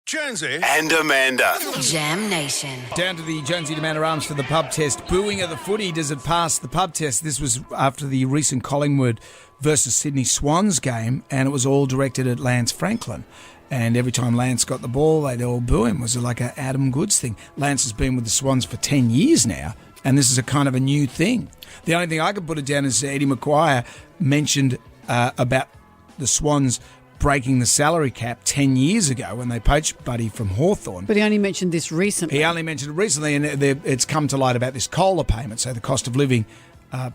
Jonesy and Amanda. Jam Nation. Down to the Jonesy and Amanda Arms for the pub test. Booing at the footy. Does it pass the pub test? This was after the recent Collingwood versus Sydney Swans game, and it was all directed at Lance Franklin. And every time Lance got the ball, they'd all boo him. It was like an Adam Goods thing. Lance has been with the Swans for 10 years now, and this is a kind of a new thing. The only thing I could put it down is Eddie McGuire mentioned about the Swans breaking the salary cap 10 years ago when they poached Buddy from Hawthorn. But he only mentioned this recently. He only mentioned it recently, and it's come to light about this COLA payment, so the cost of living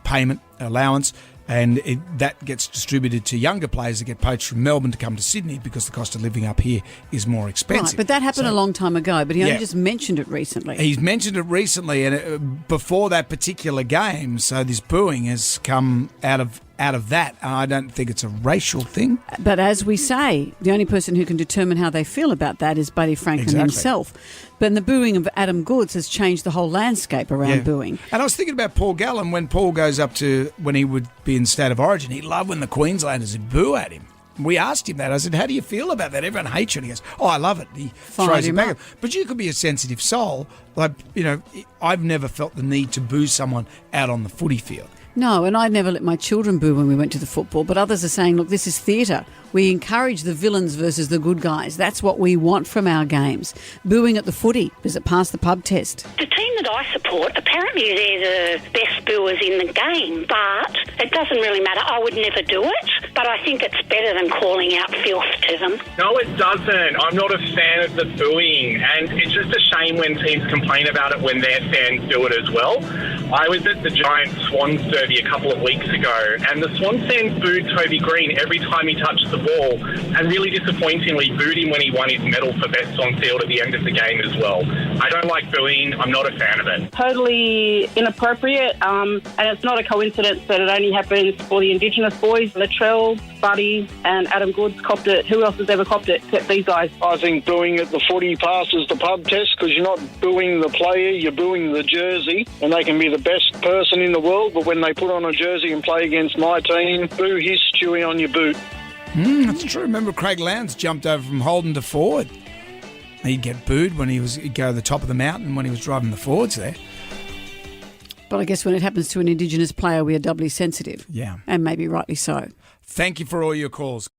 payment allowance, and that gets distributed to younger players that get poached from Melbourne to come to Sydney because the cost of living up here is more expensive. Right, but that happened a long time ago, but he only just mentioned it recently. He's mentioned it recently, and before that particular game, so this booing has come out of that, and I don't think it's a racial thing. But as we say, the only person who can determine how they feel about that is Buddy Franklin himself. But the booing of Adam Goods has changed the whole landscape around booing. And I was thinking about Paul Gallen when Paul goes up to, when he would be in State of Origin, he'd love when the Queenslanders would boo at him. We asked him that. I said, how do you feel about that? Everyone hates you. And he goes, oh, I love it. He throws it back. But you could be a sensitive soul. Like, you know, I've never felt the need to boo someone out on the footy field. No, and I'd never let my children boo when we went to the football, but others are saying, look, this is theatre. We encourage the villains versus the good guys. That's what we want from our games. Booing at the footy, does it pass the pub test? The team that I support, apparently they're the best booers in the game, but it doesn't really matter. I would never do it, but I think it's better than calling out filth to them. No, it doesn't. I'm not a fan of the booing, and it's just a shame when teams complain about it when their fans do it as well. I was at the Giants Swans Derby a couple of weeks ago, and the Swans fans booed Toby Green every time he touched the ball, and really disappointingly booed him when he won his medal for best on field at the end of the game as well. I don't like booing. I'm not a fan of it. Totally inappropriate, and it's not a coincidence that it only happens for the Indigenous boys. Latrell, Buddy and Adam Goods copped it. Who else has ever copped it except these guys? I think booing at the footy passes the pub test because you're not booing the player, you're booing the jersey, and they can be the best person in the world, but when they put on a jersey and play against my team, boo his Stewie on your boot. That's true. Remember Craig Lowndes jumped over from Holden to forward. He'd get booed when he'd go to the top of the mountain when he was driving the forwards there. But I guess when it happens to an Indigenous player, we are doubly sensitive. Yeah. And maybe rightly so. Thank you for all your calls.